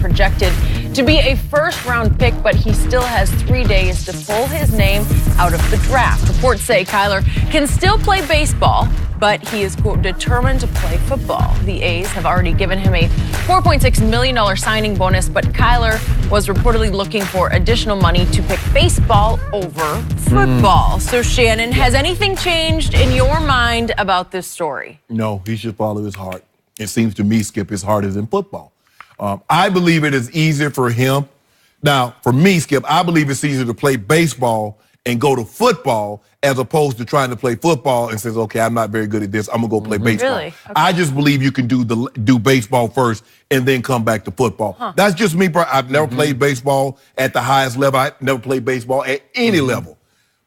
projected to be a first-round pick, but he still has 3 days to pull his name out of the draft. Reports say Kyler can still play baseball, but he is, quote, determined to play football. The A's have already given him a $4.6 million signing bonus, but Kyler was reportedly looking for additional money to pick baseball over football. So, Shannon, has anything changed in your mind about this story? No, he should follow his heart. It seems to me, Skip, his heart is in football. I believe it is easier for him. Now, for me, Skip, I believe it's easier to play baseball and go to football as opposed to trying to play football and says, okay, I'm not very good at this. I'm going to go play baseball. Really? Okay. I just believe you can do baseball first and then come back to football. That's just me. I've never played baseball at the highest level. I never played baseball at any level.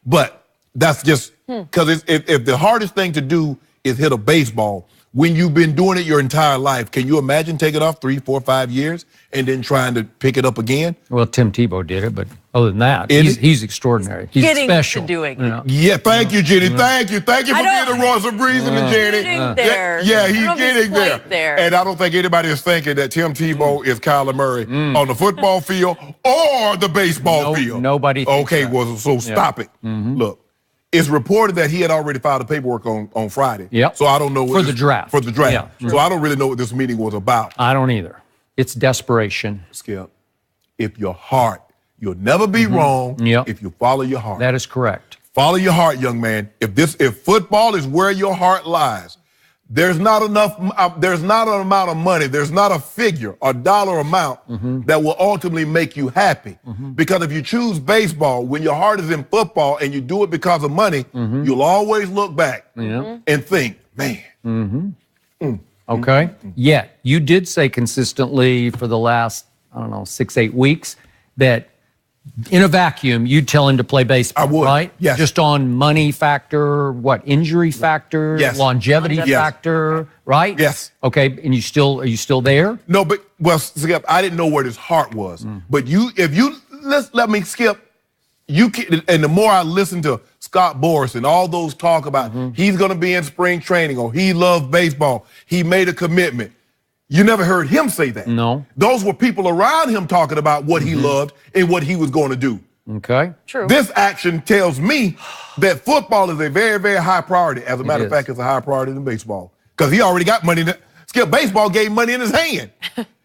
But that's just because if the hardest thing to do is hit a baseball, when you've been doing it your entire life, can you imagine taking it off 3, 4, 5 years and then trying to pick it up again? Well, Tim Tebow did it, but other than that, he's extraordinary. He's getting special. To doing it. Yeah, thank you, Jenny. Thank you. Thank you for being the voice of reason, Jenny. There. Yeah, he's getting there. And I don't think anybody is thinking that Tim Tebow is Kyler Murray on the football field or the baseball field. Nobody thinks that. Well, so stop it. Look. It's reported that he had already filed the paperwork on Friday. Yep. So I don't know. For the draft. For the draft. Yeah. So I don't really know what this meeting was about. I don't either. It's desperation. Skip, if your heart, you'll never be wrong if you follow your heart. That is correct. Follow your heart, young man. If football is where your heart lies, there's not enough. There's not an amount of money. There's not a figure, a dollar amount that will ultimately make you happy. Because if you choose baseball when your heart is in football and you do it because of money, you'll always look back and think, man. Okay. Yet you did say consistently for the last 6, 8 weeks that in a vacuum, you'd tell him to play baseball, I would, right? yes. Just on money factor, injury factor, longevity factor, right? Yes. Okay, and are you still there? No, but Skip, I didn't know where his heart was. But let me Skip. And the more I listen to Scott Boras and all those talk about he's going to be in spring training or he loves baseball, he made a commitment. You never heard him say that. No. Those were people around him talking about what he loved and what he was going to do. Okay. True. This action tells me that football is a very, very high priority. As a matter of fact, it's a higher priority than baseball because he already got money. Skip, baseball gave money in his hand.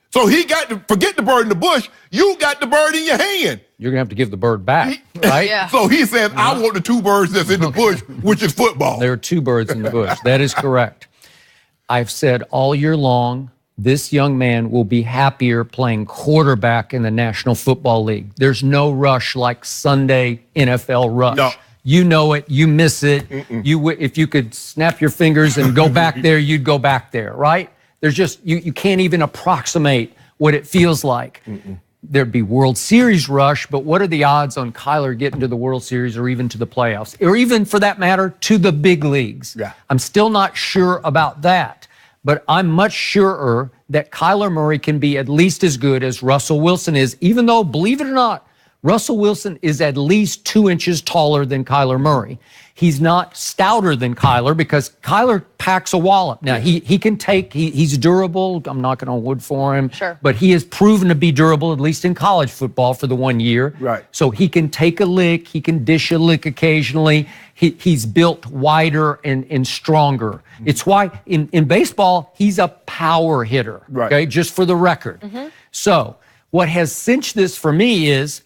So he got to forget the bird in the bush. You got the bird in your hand. You're going to have to give the bird back, right? Yeah. So he said, I want the 2 birds that's in the bush, which is football. There are 2 birds in the bush. That is correct. I've said all year long, this young man will be happier playing quarterback in the National Football League. There's no rush like Sunday NFL rush. No. You know it. You miss it. If you could snap your fingers and go back there, you'd go back there, right? There's just, you can't even approximate what it feels like. There'd be World Series rush, but what are the odds on Kyler getting to the World Series or even to the playoffs? Or even, for that matter, to the big leagues? Yeah. I'm still not sure about that. But I'm much surer that Kyler Murray can be at least as good as Russell Wilson is, even though, believe it or not, Russell Wilson is at least 2 inches taller than Kyler Murray. He's not stouter than Kyler because Kyler packs a wallop. Now, he can take, he's durable. I'm knocking on wood for him. Sure. But he has proven to be durable, at least in college football for the 1 year. Right. So he can take a lick. He can dish a lick occasionally. He's built wider and stronger. It's why in baseball, he's a power hitter. Right. Okay, just for the record. So what has cinched this for me is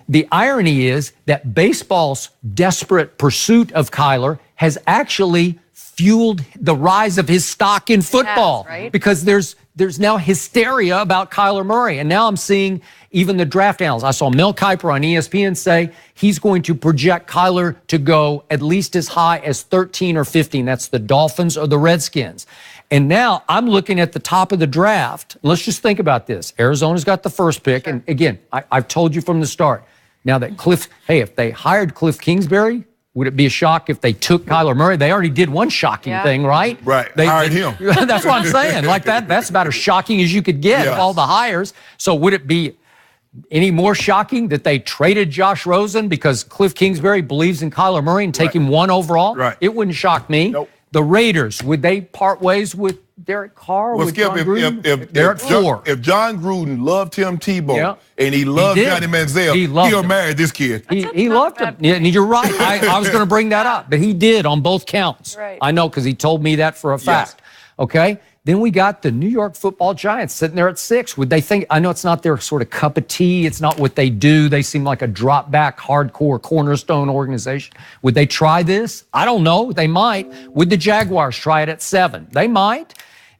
the irony is that baseball's desperate pursuit of Kyler has actually fueled the rise of his stock in football. Right? Because there's now hysteria about Kyler Murray. And now I'm seeing even the draft analysts. I saw Mel Kiper on ESPN say he's going to project Kyler to go at least as high as 13 or 15. That's the Dolphins or the Redskins. And now I'm looking at the top of the draft. Let's just think about this. Arizona's got the first pick. Sure. And again, I've told you from the start. Now that if they hired Cliff Kingsbury, would it be a shock if they took Kyler Murray? They already did one shocking thing, right? Right, They hired him. That's what I'm saying. Like that's about as shocking as you could get of all the hires. So would it be any more shocking that they traded Josh Rosen because Cliff Kingsbury believes in Kyler Murray and take him 1 overall? Right. It wouldn't shock me. Nope. The Raiders, would they part ways with Derek Carr? Well, with Skip, John Gruden? if 4. If John Gruden loved Tim Tebow and he loved Johnny Manziel, he'll marry this kid. He loved him. Yeah, and you're right. I was going to bring that up, but he did on both counts. Right. I know because he told me that for a fact. Yes. Okay. Then we got the New York Football Giants sitting there at 6. Would they think? I know it's not their sort of cup of tea. It's not what they do. They seem like a drop back, hardcore cornerstone organization. Would they try this? I don't know. They might. Would the Jaguars try it at 7? They might.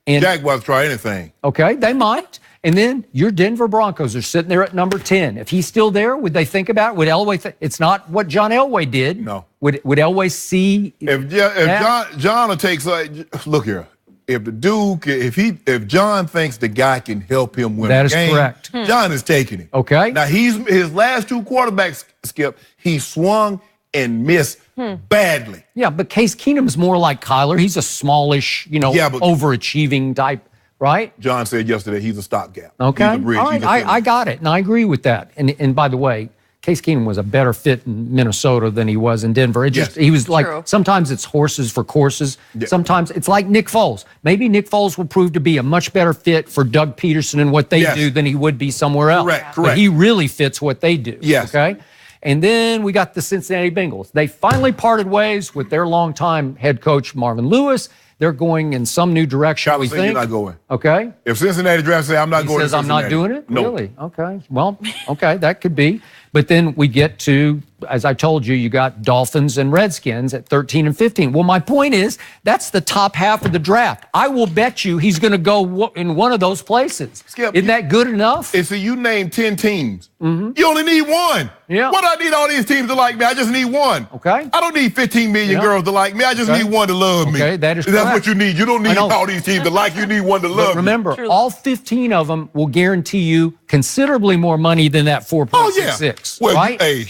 And Jaguars try anything. okay, they might. And then your Denver Broncos are sitting there at number 10. If he's still there, would they think about it? Would Elway it's not what John Elway did. No. Would Elway see If John will take, look here. If the Duke, if John thinks the guy can help him win That a is game, correct. John is taking it. Okay. Now his last 2 quarterbacks, Skip, he swung and missed badly. Yeah, but Case Keenum's more like Kyler. He's a smallish, overachieving type, right? John said yesterday he's a stopgap. Okay. He's a bridge. All right, I got it, and I agree with that. And by the way, Case Keenum was a better fit in Minnesota than he was in Denver. He was like, sometimes it's horses for courses. Yeah. Sometimes it's like Nick Foles. Maybe Nick Foles will prove to be a much better fit for Doug Peterson and what they do than he would be somewhere else. Correct. But he really fits what they do. Yes. Okay. And then we got the Cincinnati Bengals. They finally parted ways with their longtime head coach, Marvin Lewis. They're going in some new direction, we think. You're not going. Okay. If Cincinnati drafts say, I'm not going to Cincinnati. I'm not doing it? No. Really? Okay. Well, okay, that could be. But then we get to, as I told you, you got Dolphins and Redskins at 13 and 15. Well, my point is, that's the top half of the draft. I will bet you he's going to go in one of those places. Skip, isn't that good enough? And so you named 10 teams. You only need 1. Yeah. What do I need all these teams to like me? I just need 1. Okay. I don't need 15 million girls to like me. I just need 1 to love me. Okay, that is That's correct. what you need. You don't need all these teams to like you. You need 1 to love Remember, you. all 15 of them will guarantee you considerably more money than that 4.66. Well, right? Hey,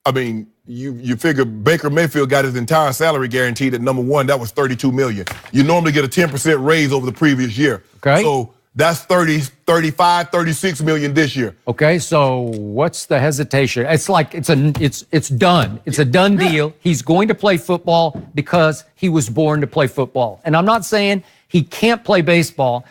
I mean, you figure Baker Mayfield got his entire salary guaranteed at number 1. That was $32 million. You normally get a 10% raise over the previous year. Okay. So that's 30, 35, 36 million this year. Okay, so what's the hesitation? It's like it's done. It's a done deal. He's going to play football because he was born to play football. And I'm not saying he can't play baseball.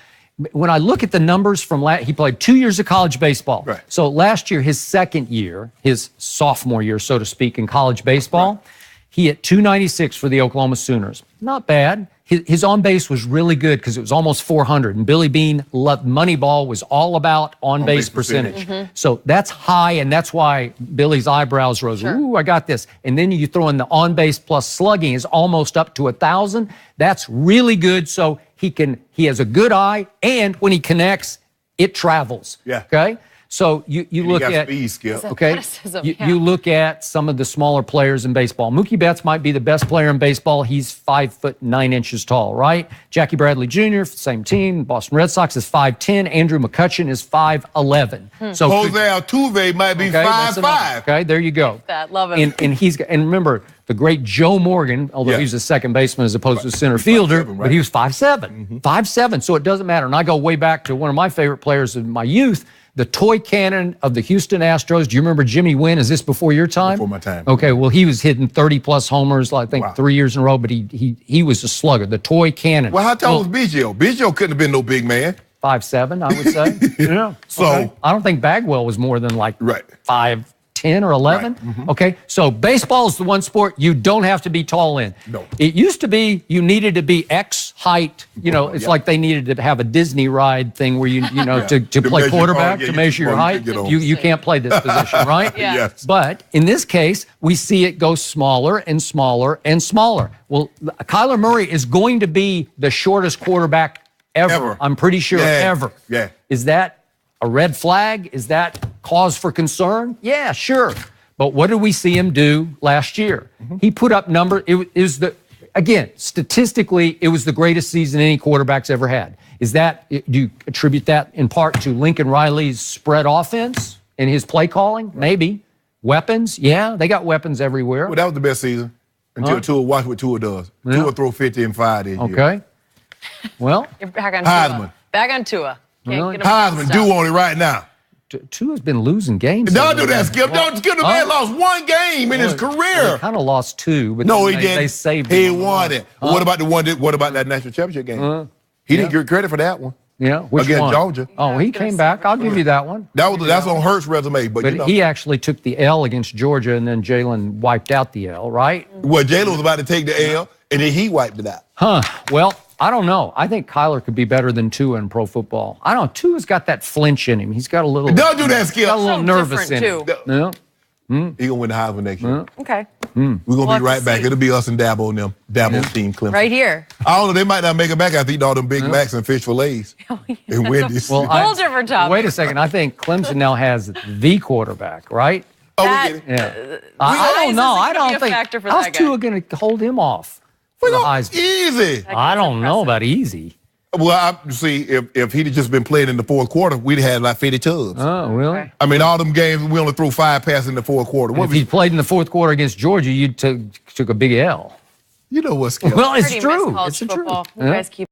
When I look at the numbers from he played 2 years of college baseball. Right. So last year, his second year, his sophomore year, so to speak, in college baseball, he hit 296 for the Oklahoma Sooners. Not bad. His on base was really good because it was almost 400. And Billy Beane loved Moneyball was all about on base percentage. So that's high, and that's why Billy's eyebrows rose. Ooh, I got this. And then you throw in the on base plus slugging is almost up to 1,000. That's really good. So he has a good eye, and when he connects, it travels. Yeah. Okay. So you look at speed, Skip. Okay, you look at some of the smaller players in baseball. Mookie Betts might be the best player in baseball. He's 5'9" tall, right? Jackie Bradley Jr., same team. Boston Red Sox is 5'10". Andrew McCutchen is 5'11". So Jose Altuve might be 5'5". Okay, there you go. Love him. And remember the great Joe Morgan, although he's a second baseman as opposed to a center fielder, but he was 5'7". 5'7", so it doesn't matter. And I go way back to one of my favorite players in my youth, the toy cannon of the Houston Astros. Do you remember Jimmy Wynn? Is this before your time? Before my time. Okay, well, he was hitting 30-plus homers, I think, 3 years in a row, but he was a slugger, the toy cannon. Well, how tall was Biggio? Biggio couldn't have been no big man. 5'7", I would say. Yeah. So I don't think Bagwell was more than like 5'10" or 11". Right. Okay, so baseball is the one sport you don't have to be tall in. No. It used to be you needed to be X height. It's like they needed to have a Disney ride thing where to play quarterback, to measure your height. You can't play this position, right? Yes. But in this case, we see it go smaller and smaller and smaller. Well, Kyler Murray is going to be the shortest quarterback ever. I'm pretty sure ever. Yeah. Is that a red flag? Is that cause for concern? Yeah, sure. But what did we see him do last year? He put up statistically, it was the greatest season any quarterback's ever had. Do you attribute that in part to Lincoln Riley's spread offense and his play calling? Maybe. Weapons? Yeah, they got weapons everywhere. Well, that was the best season until Tua. Watch what Tua does. Tua throw 50 and 5 this year. Okay. Well, You're back on Heisman. Tua. Back on Tua. Heisman due on it right now. Tua's been losing games. Don't do that, Skip. Don't Skip. The man lost one game in his career. He kind of lost 2, but No, he they didn't. saved He him. won it. What about what about that national championship game? He didn't get credit for that one. Yeah, which against one? Georgia. Oh, he came back. I'll give you that one. That's on Hurt's resume, but he actually took the L against Georgia, and then Jalen wiped out the L, right? Well, Jalen was about to take the L, and then he wiped it out. Well, I don't know. I think Kyler could be better than Tua in pro football. I don't know. Tua's got that flinch in him. He's got a little. Don't do that, Skip. Got a little nervous in him. Yeah. He gonna win the Heisman next year. Okay. We're gonna be right back. It'll be us and Dabo and them. Dabo's team, Clemson. Right here. I don't know. They might not make it back after eating all them Big Macs and fish fillets and Wendy's. Well, Whole different topic. Wait a second. I think Clemson now has the quarterback, right? We That- get it. Yeah. I don't know. I don't think. How's Tua going to hold him off for the Heisman? Easy. I don't know about easy. Well, see, if he'd just been playing in the fourth quarter, we'd have had like 50 tubs. Oh, really? Okay. I mean, all them games, we only threw 5 passes in the fourth quarter. If he played in the fourth quarter against Georgia, you took a big L. You know what, Skip? Well, it's Pretty true. miss college It's the truth. football. You Yeah. guys keep